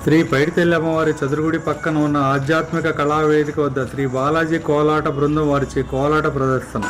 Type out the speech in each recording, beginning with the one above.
శ్రీ పైడితల్లి అమ్మవారి చదురుగుడి పక్కన ఉన్న ఆధ్యాత్మిక కళావేదిక వద్ద శ్రీ బాలాజీ కోలాట బృందం వారిచే కోలాట ప్రదర్శన.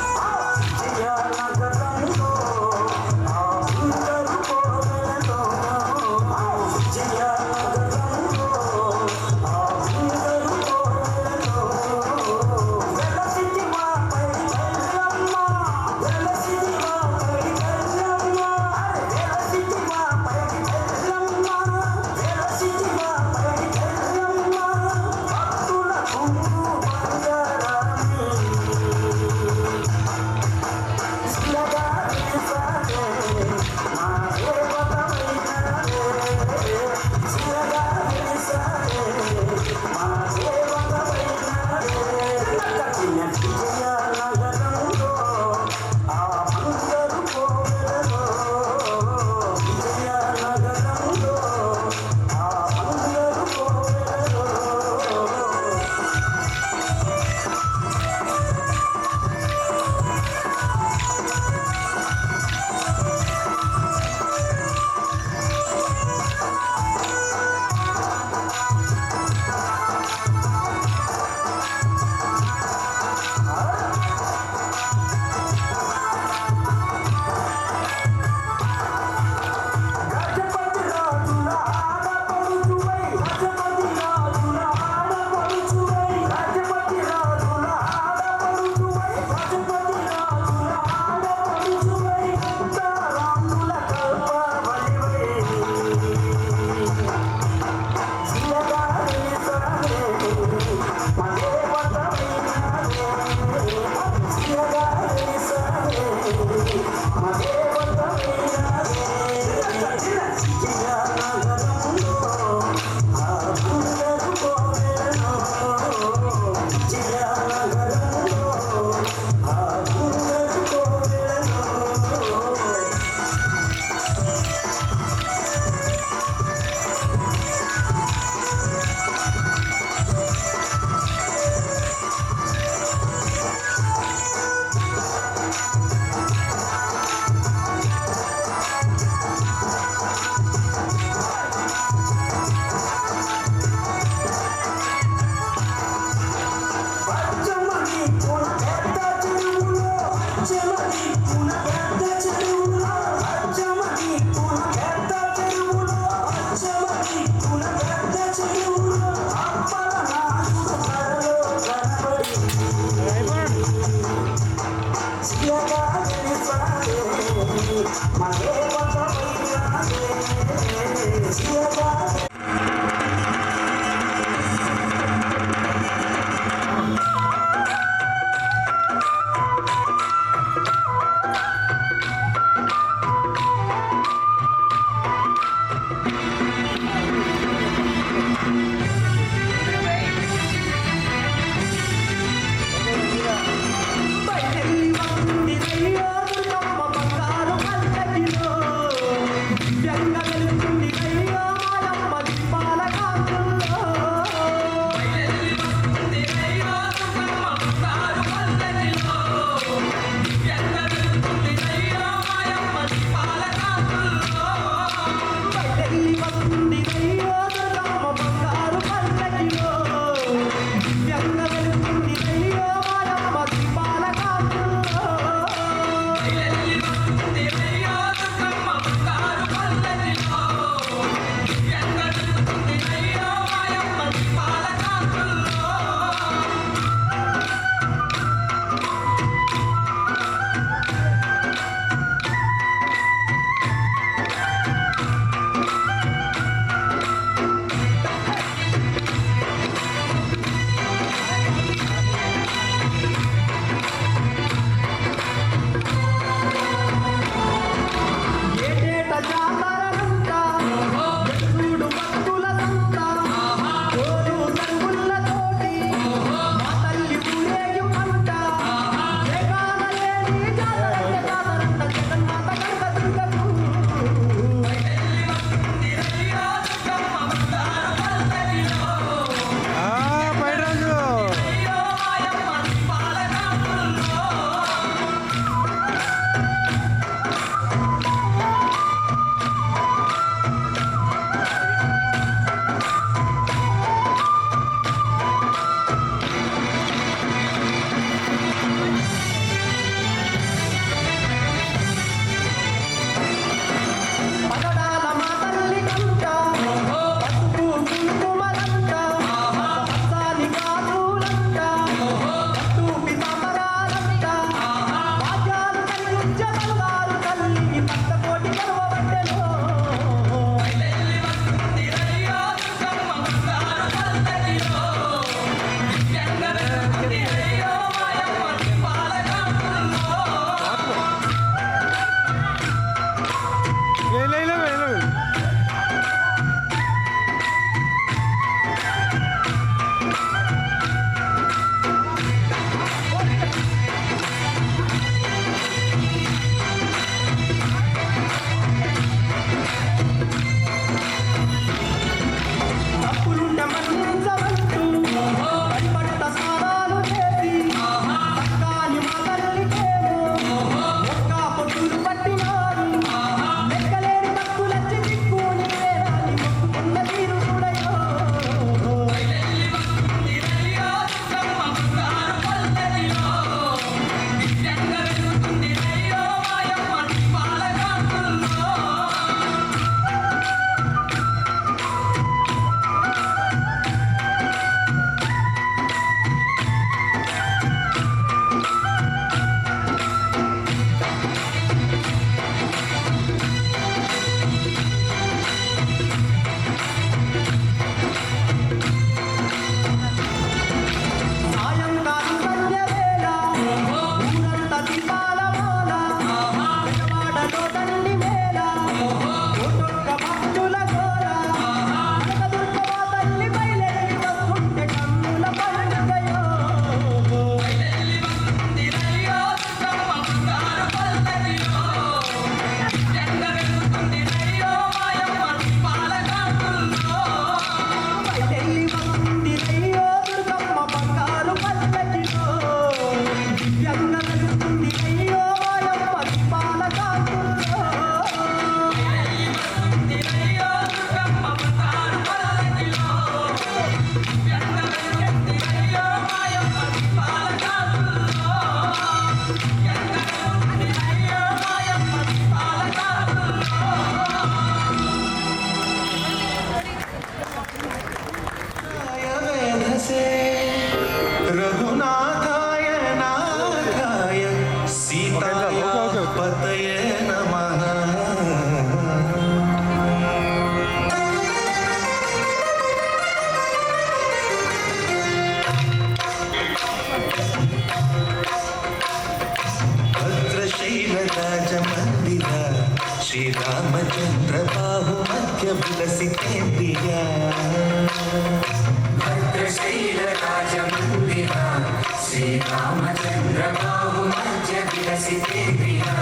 శ్రీరామచంద్ర బాహు మధ్య విలసితేంద్రియా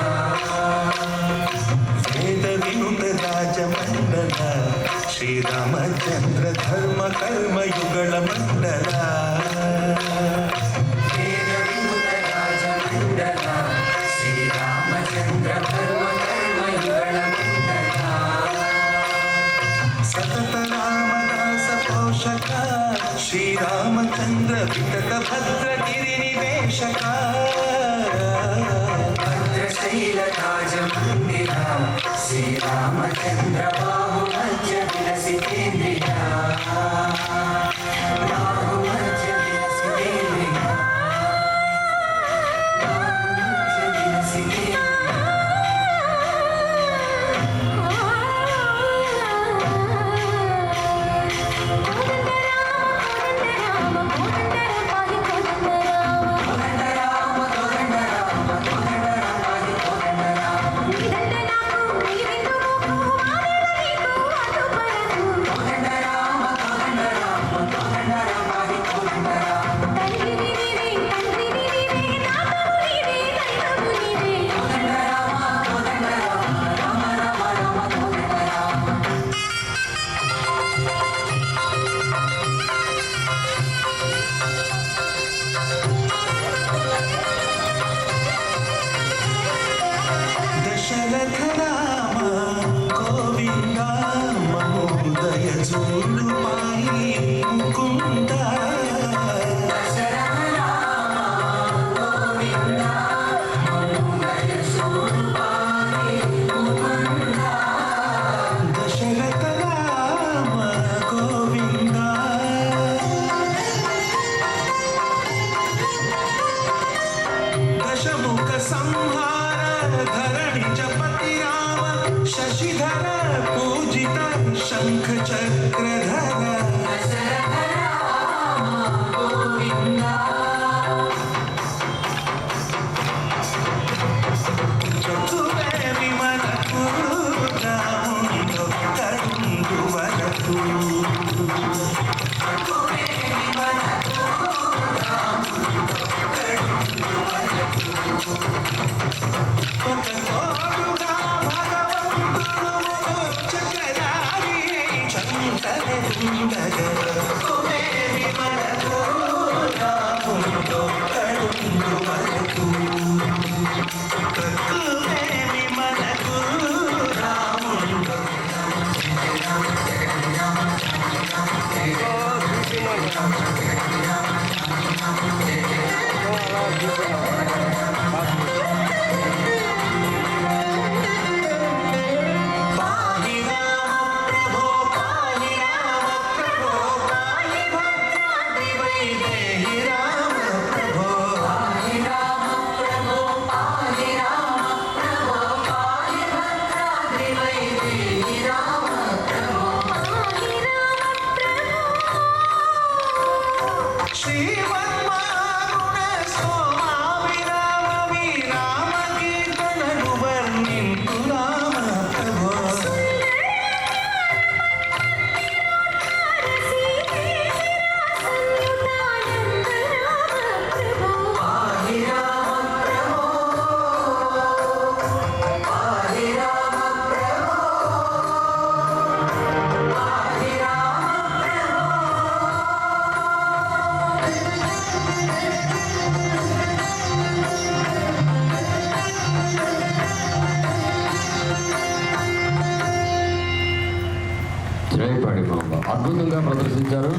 వేద వినుత రాజమండల శ్రీరామచంద్ర ధర్మ కర్మ యుగళ మండల వేద వినుత రాజమండల శ్రీరామచంద్ర ధర్మ కర్మ యుగళ మండల సతత రామదాస పోషక శ్రీరామచంద్ర వితత భద్రగిరి నివేశక భద్రశైల రాజమందిర శ్రీరామచంద్ర బాహు మధ్య విలసితేంద్రియా బాహు మధ్య విలసితేంద్రియా బాహు మధ్య విలసితేంద్రియా దశరథ రామ గోవింద మహోదయ చూడు పాయి ముకుంద దశరథ రామ గోవింద దశముఖ సంహార ధరణి జపతి రామ శశిధర పూజిత శంఖ చక్రధర చతురేమి మనకు రాముండు కరుండు వరకు ఒక తోడుగా భగవంతుడు చక్రధారి చంతనుండగా కుమేమి మనకు రాముండు కరుండు వరకు కుమేమి మనకు రాముండు పాహి రామ ప్రభో పాహి రామ ప్రభో పాహి భద్రాద్రి వైదేహి రామ ప్రభో పాహి రామ ప్రభో పాహి రామ ప్రభో పాహి భద్రాద్రి వైదేహి రామ ప్రభో పాహి రామ ప్రభో శ్రీమన్మారుణ సోమావిరామ విరామ కీర్తనలు వర్ణింతు రామ ప్రభో పాహి రామ ప్రభో పాహి రామ ప్రభో పాహి రామ జయపాడి మామ అద్భుతంగా ప్రదర్శించారు.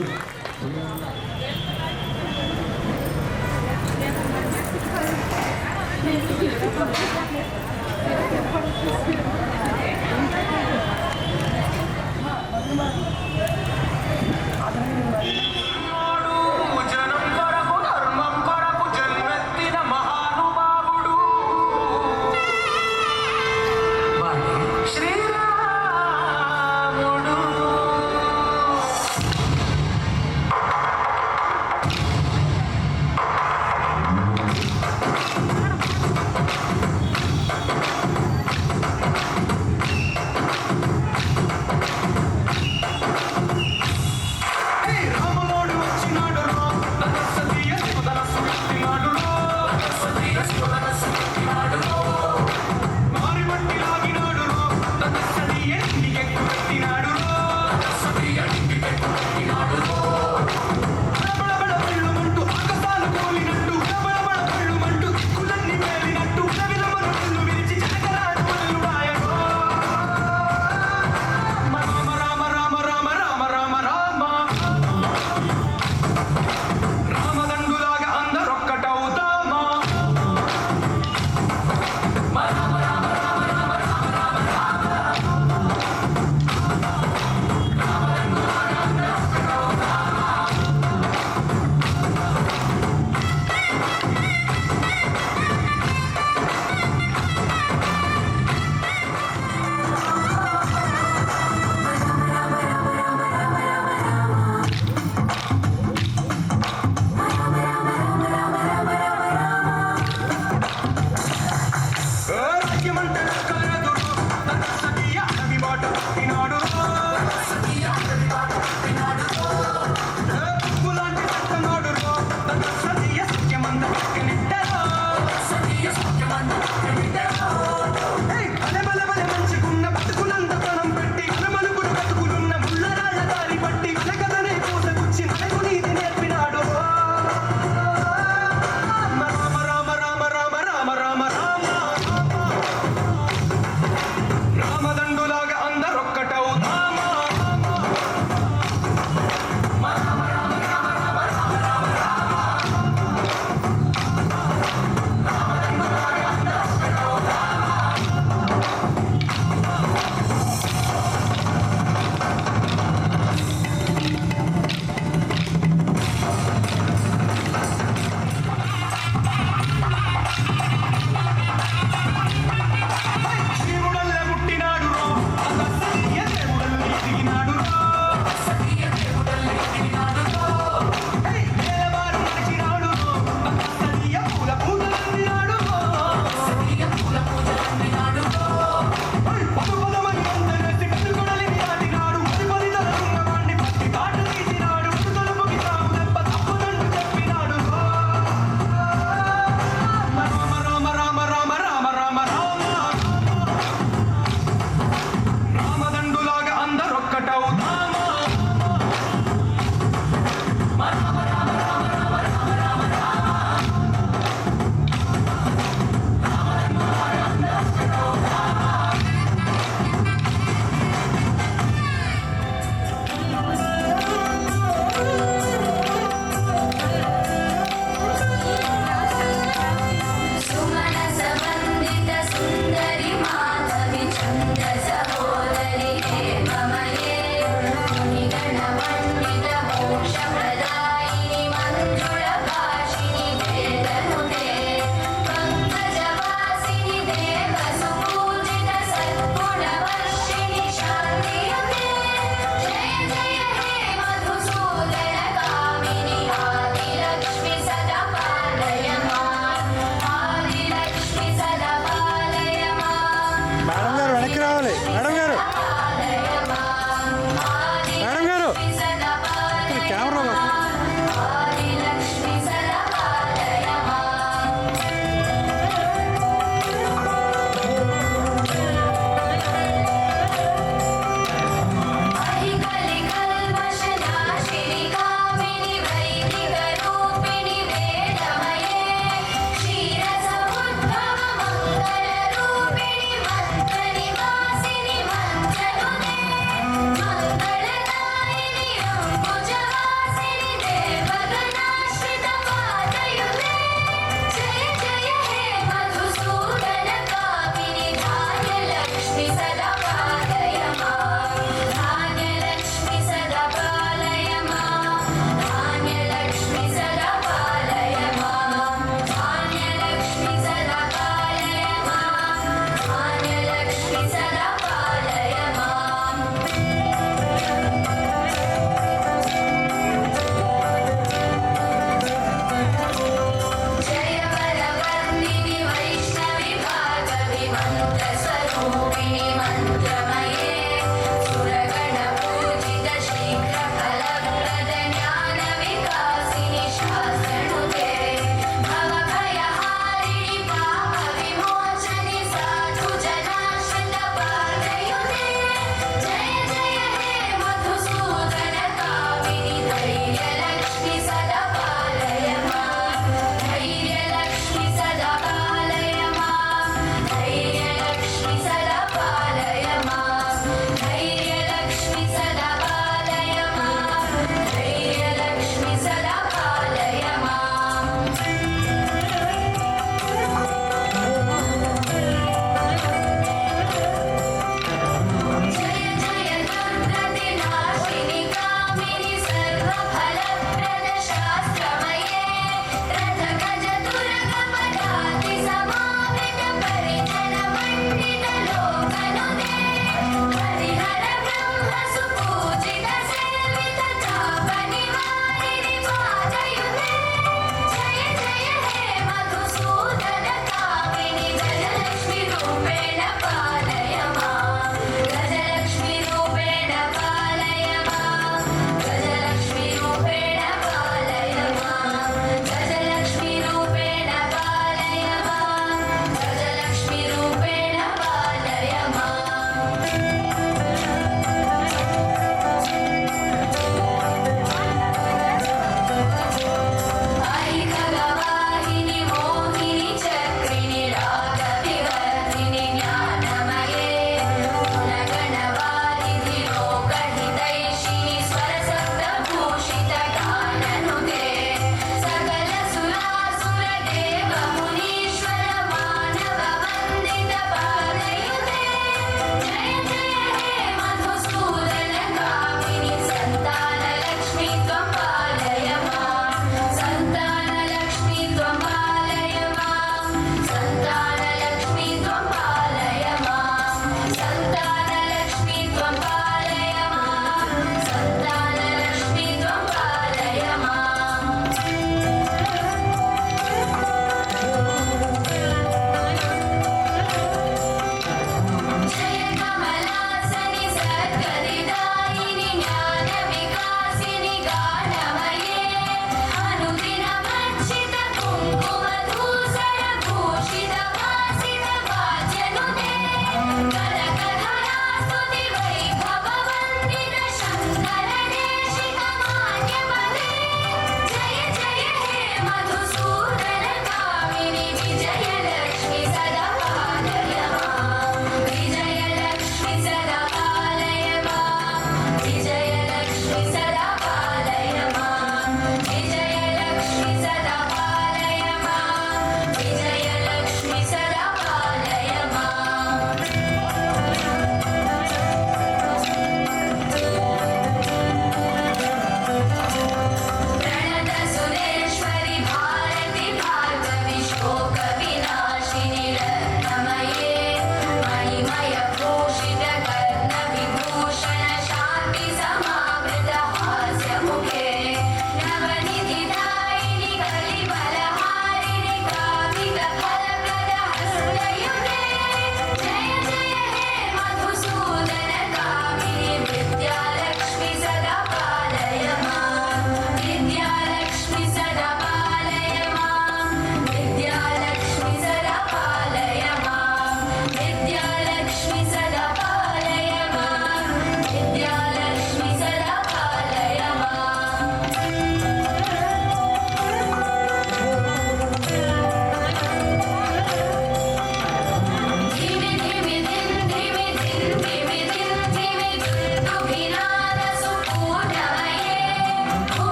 జనం కొరకు ధర్మం కొరకు జన్మెత్తిన మహానుభావుడు శ్రీరాముడు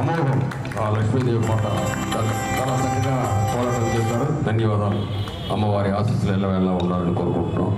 అమోఘం ఆ లక్ష్మీదేవి పాట చాలా చక్కగా పోరాటం చేశారు. ధన్యవాదాలు. అమ్మవారి ఆశీస్సులు ఎల్లవేళలా ఉండాలని కోరుకుంటున్నాం.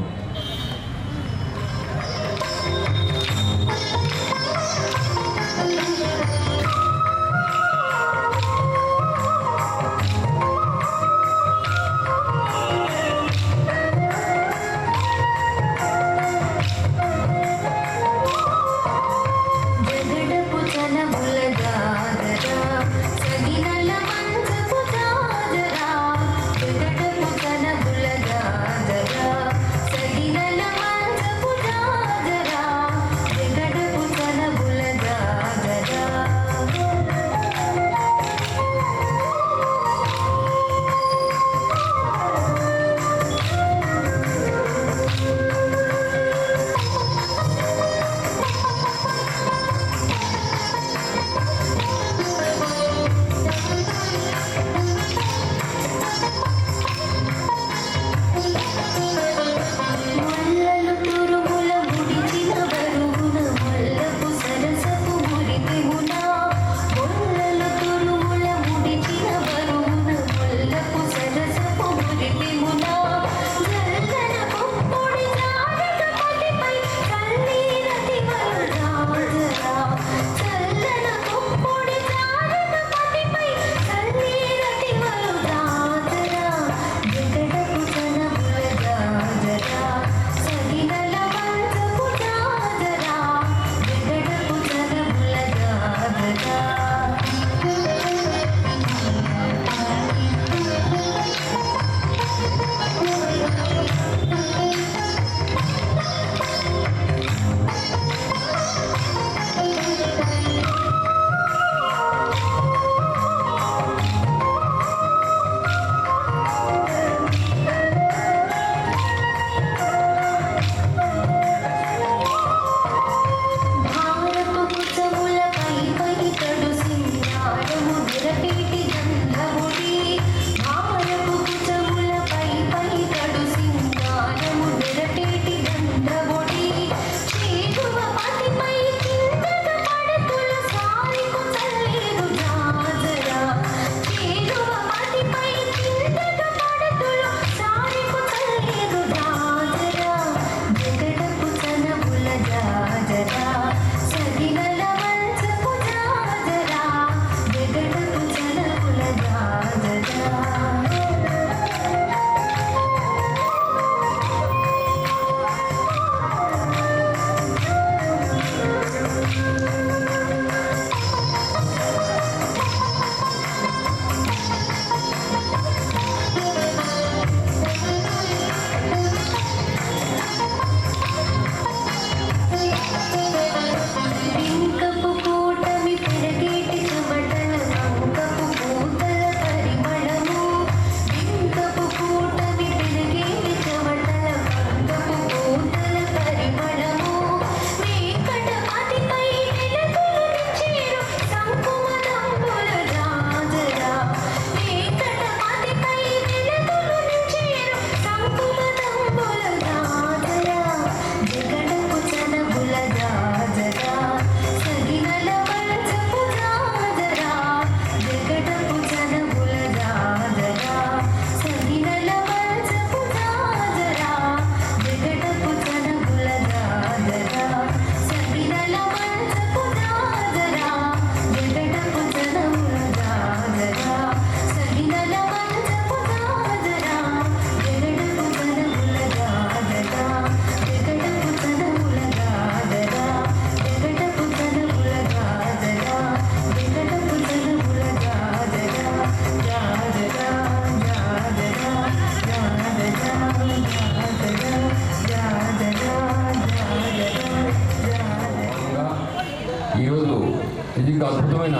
ఇది అద్భుతమైన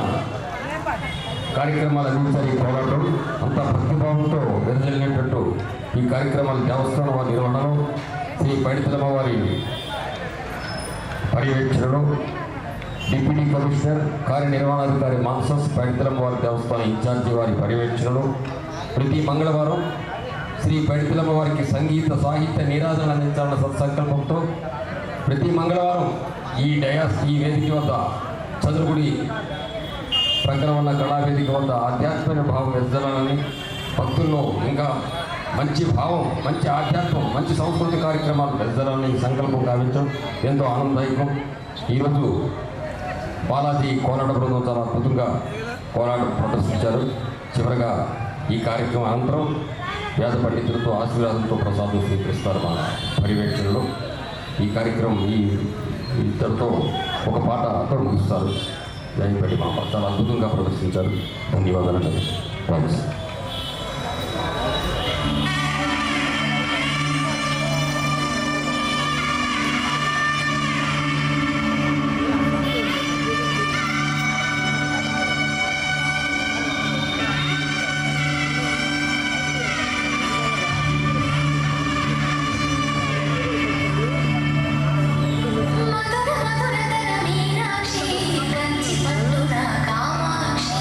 కార్యక్రమాలు అందించారు. ఈ పోరాటం అంతా భక్తిభావంతో వెదజల్లినట్టు ఈ కార్యక్రమాలు దేవస్థానం వారి నిర్వహణలో శ్రీ పైడితలమ్మ వారి పర్యవేక్షణలో డిప్యూటీ కమిషనర్ కార్యనిర్వహణాధికారి మాన్సస్ పైడితలమ్మ వారి దేవస్థానం ఇన్ఛార్జి వారి పర్యవేక్షణలో ప్రతి మంగళవారం శ్రీ పైడితలమ్మ వారికి సంగీత సాహిత్య నీరాజన అందించాలన్న సత్సంకల్పంతో ప్రతి మంగళవారం ఈ వేదిక వద్ద చదురుగుడి ప్రక్కన ఉన్న కళావేదిక వద్ద ఆధ్యాత్మిక భావం వెదజల్లాలని, భక్తుల్లో ఇంకా మంచి భావం, మంచి ఆధ్యాత్మం, మంచి సంస్కృతి కార్యక్రమాలు వెదజల్లాలని సంకల్పం గావించడం ఎంతో ఆనందదాయకం. ఈరోజు బాలాజీ కోలాట బృందం చాలా అద్భుతంగా కోలాట ప్రదర్శించారు. చివరగా ఈ కార్యక్రమం అనంతరం వేద పండితులతో ఆశీర్వాదంతో ప్రసాదం స్వీకరిస్తారు మన పర్యవేక్షణలో. ఈ కార్యక్రమం ఇద్దరితో ఒక పాటతో ముగిస్తారు. జయపేట మామ చాలా అద్భుతంగా ప్రదర్శించారు. ధన్యవాదాలు. థ్యాంక్స్. మధుర మధురతర మీనాక్షి కంచి పట్టున కామాక్షి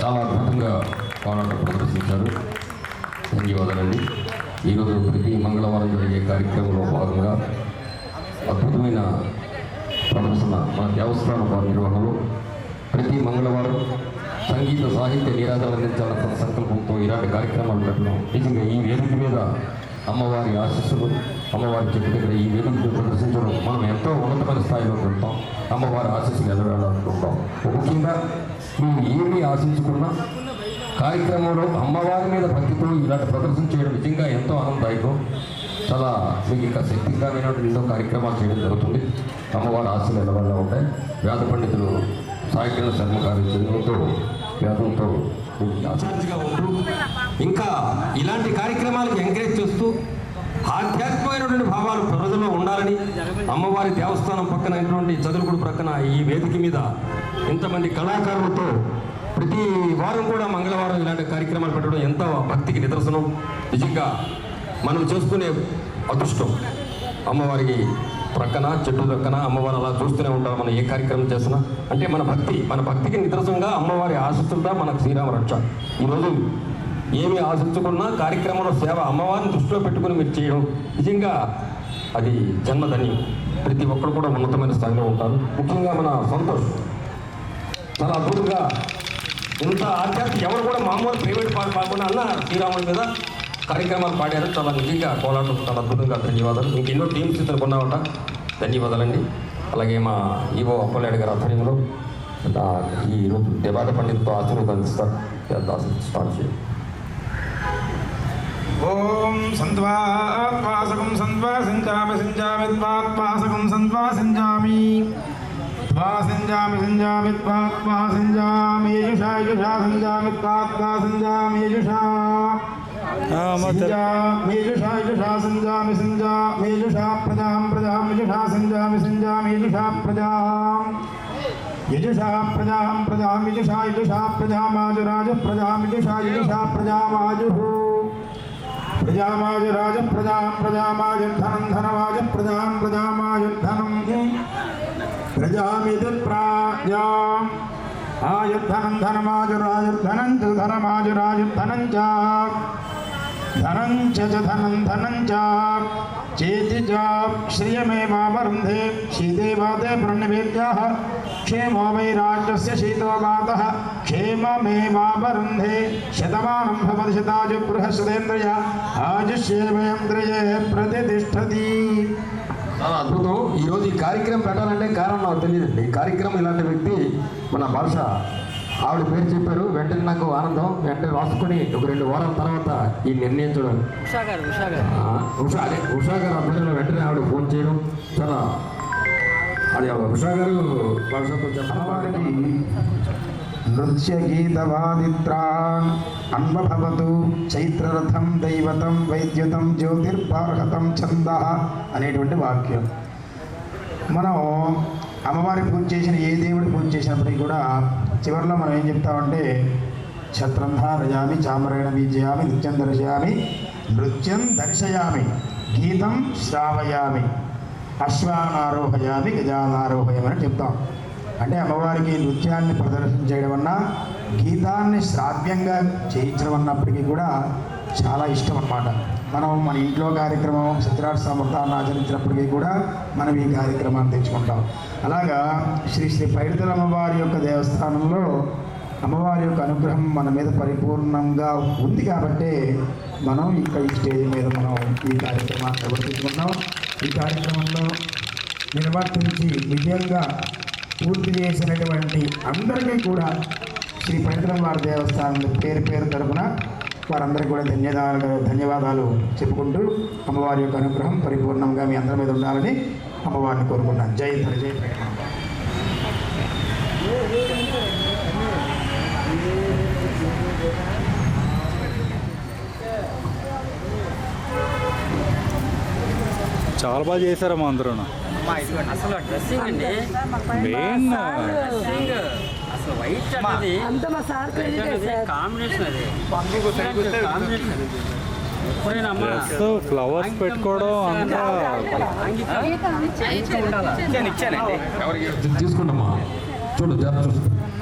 చాలా అద్భుతంగా కోలాటం ప్రదర్శించారు. ధన్యవాదాలండి. ఈరోజు ప్రతి మంగళవారం జరిగే కార్యక్రమంలో భాగంగా అద్భుతమైన ప్రదర్శన మన దేవస్థానం వారి నిర్వహణలో ప్రతి మంగళవారం సంగీత సాహిత్య నిరాధన అందించాలన్న సంకల్పంతో ఇలాంటి కార్యక్రమాలు పెట్టడం నిజంగా ఈ వేదిక మీద అమ్మవారి ఆశీస్సులు అమ్మవారి చెప్పు దగ్గర ఈ వేదిక మీద ప్రదర్శించడం మనం ఎంతో ఉన్నతమైన స్థాయిలోకి వెళ్తాం. అమ్మవారి ఆశీస్సులు ఎదురాలనుకుంటాం. ముఖ్యంగా మేము ఏమీ ఆశించుకున్నా కార్యక్రమంలో అమ్మవారి మీద భక్తితో ఇలాంటి ప్రదర్శన చేయడం నిజంగా ఎంతో ఆనందదాయకం. చాలా మీకు ఇంకా శక్తికరమైనటువంటి ఎన్నో కార్యక్రమాలు చేయడం జరుగుతుంది. అమ్మవారి ఆశలు ఎలవల్లా ఉంటాయి. వేద పండితులు సాహిత్య శర్మ గారి చదువుతో వేదంతో ఆసక్తిగా ఉంటూ ఇంకా ఇలాంటి కార్యక్రమాలకు ఎంకరేజ్ చేస్తూ ఆధ్యాత్మికమైనటువంటి భావాలు ప్రజల్లో ఉండాలని అమ్మవారి దేవస్థానం పక్కనటువంటి చదువుకుడు ప్రక్కన ఈ వేదిక మీద ఇంతమంది కళాకారులతో ప్రతి వారం కూడా మంగళవారం ఇలాంటి కార్యక్రమాలు పెట్టడం ఎంతో భక్తికి నిదర్శనం. నిజంగా మనం చేసుకునే అదృష్టం. అమ్మవారికి ప్రక్కన చెట్టు ప్రక్కన అమ్మవారు అలా చూస్తూనే ఉంటారు. మనం ఏ కార్యక్రమం చేసినా అంటే మన భక్తికి నిదర్శనంగా అమ్మవారి ఆశిస్తుందా మనకు శ్రీరామ రక్ష. ఈరోజు ఏమి ఆశించుకున్నా కార్యక్రమంలో సేవ అమ్మవారిని దృష్టిలో పెట్టుకుని మీరు చేయడం నిజంగా అది జన్మధన్యం. ప్రతి ఒక్కరు కూడా ఉన్నతమైన స్థాయిలో ఉంటారు. ముఖ్యంగా మన సంతోష్ చాలా అద్భుతంగా ఇంత ఆధ్యాత్మిక ఎవరు కూడా మామూలు ప్రైవేట్ పాట పాడకుండా అన్న శ్రీరాముడి మీద కార్యక్రమాలు పాడారు. చాలా నిజంగా కోలాటం చాలా అద్భుతంగా. ధన్యవాదాలు. ఇంకెన్నో టీమ్స్ ఇతను కొన్నామట. ధన్యవాదాలండి. అలాగే మా ఈవో అప్పలనాయుడు గారి ఆధ్వర్యంలో ఈరోజు దేవాద పండితులతో ఆశీర్వాదాలు స్టార్ట్ చేయండి. ఓం సంధ్వాత్వాసకం సంధ్వాసించామి సించామి త్వాత్వాసకం సంధ్వాసించామి త్వాసించామి సించామి త్వాత్వాసించామి యజుషా యజుషా సంచామి త్వాత్వా సంచామి యజుషా మేజుషా యజుషా సంజామి సంజా మేజుషా ప్రజాం ప్రజాం యజుషా సంజామి సంజామి యజుషా ప్రజాం యజుషా ప్రజాం ప్రజాం యజుషా యజుషా ప్రజామాజురాజ ప్రజాం యజుషా యజుషా ప్రజామాజుః ప్రజామాజురాజ ప్రజాం ప్రజామాజుద్ధనం ధనమాజ ప్రజాం ప్రజామాజుద్ధనం ప్రజామితి ప్రాజాం ఆయుద్ధనం ధనమాజురాజుద్ధనం చ ధనమాజురాజుద్ధనం చ ధనం చ ధనం ధనం చ చేతి చ శ్రియమేవావరుంధే శీదేవాదే ప్రణవేద్యాః క్షేమో వై రాజ్యస్య శీతోగాతః క్షేమమేవావరుంధే శతమానం భవతి శతాజు బృహస్పతేంద్రియ ఆజుష్యేవేంద్రియే ప్రతిష్టతి. చాలా అద్భుతం. ఈరోజు ఈ కార్యక్రమం పెట్టాలంటే కారణం నాకు తెలియదండి. ఈ కార్యక్రమం ఇలాంటి వ్యక్తి మన భాష ఆవిడ పేరు చెప్పారు. వెంటనే నాకు ఆనందం. వెంటనే రాసుకొని ఒక 2 వారాల తర్వాత ఈ నిర్ణయించడం ఉషా గారు ఆధ్వర్యంలో వెంటనే ఆవిడ ఫోన్ చేయడం చాలా అది ఉషా గారు భాషతో చెప్పడం. నృత్య గీతవాదిత్రాన్ అన్వభవతు చైత్రరథం దైవతం వైద్యుతం జ్యోతిర్పార్హతం ఛందః అనేటువంటి వాక్యం. మనం అమ్మవారి పూజ చేసిన ఏ దేవుడి పూజ చేసినప్పటికీ కూడా చివరిలో మనం ఏం చెప్తామంటే ఛత్రం ధారయామి చామరేణ వీజయామి నృత్యం దర్శయామి నృత్యం దర్శయామి గీతం శ్రావయామి అశ్వానారోహయామి గజానారోహయామి అని చెప్తాం. అంటే అమ్మవారికి నృత్యాన్ని ప్రదర్శించడం అన్నా గీతాన్ని శ్రావ్యంగా చేయించడం అన్నప్పటికీ కూడా చాలా ఇష్టం అన్నమాట. మనం మన ఇంట్లో కార్యక్రమం సత్యనారాయణ స్వామి వ్రతాన్ని ఆచరించినప్పటికీ కూడా మనం ఈ కార్యక్రమాన్ని తెచ్చుకుంటాం. అలాగా శ్రీ శ్రీ పైడితల అమ్మవారి యొక్క దేవస్థానంలో అమ్మవారి యొక్క అనుగ్రహం మన మీద పరిపూర్ణంగా ఉంది కాబట్టి మనం ఇక్కడ ఈ స్టేజ్ మీద మనం ఈ కార్యక్రమాన్ని నిర్వర్తించుకున్నాం. ఈ కార్యక్రమంలో నిర్వర్తించి విజయంగా పూర్తి చేసినటువంటి అందరికీ కూడా శ్రీ పైడితల వారి దేవస్థానం పేరు తరపున వారందరికీ కూడా ధన్యవాదాలు చెప్పుకుంటూ అమ్మవారి యొక్క అనుగ్రహం పరిపూర్ణంగా మీ అందరి మీద ఉండాలని అమ్మవారిని కోరుకుంటాను. జై ధర జై చాలా బాగా చేశారమ్మా అందరూ. అసలు డ్రెస్సింగ్ అండి మెయిన్ అసలు వైట్ అనేది కాంబినేషన్ అది కాంబినేషన్ ఎప్పుడైనా ఫ్లవర్స్ పెట్టుకోవడం అంతా ఇచ్చానండి తీసుకుంటామా చూడు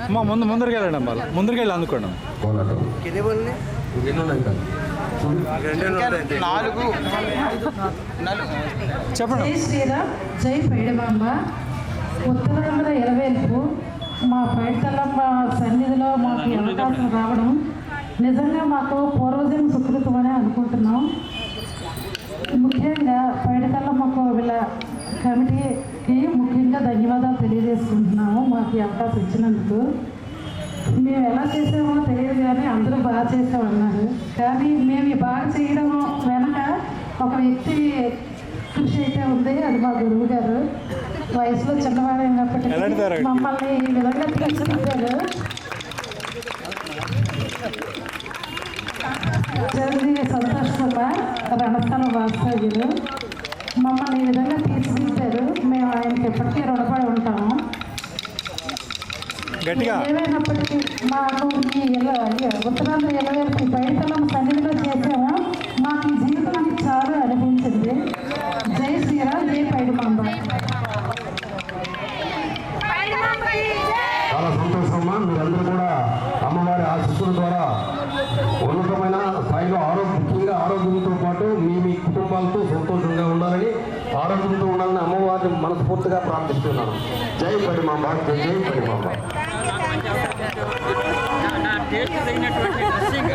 అమ్మా ముందరికి వెళ్ళండి అమ్మా, ముందరికి వెళ్ళి అందుకోండి. కోలాటం ఎన్ని ఉన్నాయి కాదు చెప్పండి. జై శ్రీరామ్, జై పైడమాంబ. ఉత్తరాంధ్ర ఎలవేల్పు మా పైడితల్లమ్మ సన్నిధిలో మాకు ఈ అవకాశం రావడం నిజంగా మాకు పూర్వజన్మ సుకృతం అని అనుకుంటున్నాం. ముఖ్యంగా పైడితల్లమ్మకు వీళ్ళ కమిటీకి ముఖ్యంగా ధన్యవాదాలు తెలియజేసుకుంటున్నాము మాకు ఈ అవకాశం ఇచ్చినందుకు. మేము ఎలా చేసామో తెలియదు కానీ అందరూ బాగా చేసామన్నారు. కానీ మేము ఈ బాగా చేయడం వెనక ఒక వ్యక్తి కృషి అయితే ఉంది, అది మా గురువు గారు. వయసులో చిన్నవాడైనప్పటికీ మమ్మల్ని ఈ విధంగా తీర్చిదిద్దారు. చిరంజీవి సంతోష్ కుమార్ రణస్థలం వాస్తవ్యులు మమ్మల్ని ఈ విధంగా తీర్చిదిద్దారు. మేము ఆయనకి ఎప్పటికీ రుణపడి ఉంటాము. ఏమైనప్పటికీ మాకు ఈ ఉత్తరాంధ్ర ఎలవేల్పు పైడితల్లమ్మ సన్నిధిలో చేసాము. మాకు ఈ జీవితానికి చాలా అనిపించింది. జై శ్రీరామ్, జై పైడిమాంబ. చాలా సంతోషమమ్మా. మీరందరూ కూడా అమ్మవారి ఆశీస్సుల ద్వారా ఉన్నతమైన స్థాయిలో ముఖ్యంగా ఆరోగ్యంతో పాటు మీ కుటుంబాలతో సంతోషంగా ఉండాలని, ఆరోగ్యంతో ఉండాలని అమ్మవారిని మనస్ఫూర్తిగా ప్రార్థిస్తున్నాను. జై పడిమాంబ, జై పడిమాంబ. నా టేస్ట్ అయినటువంటి డ్రెస్సింగ్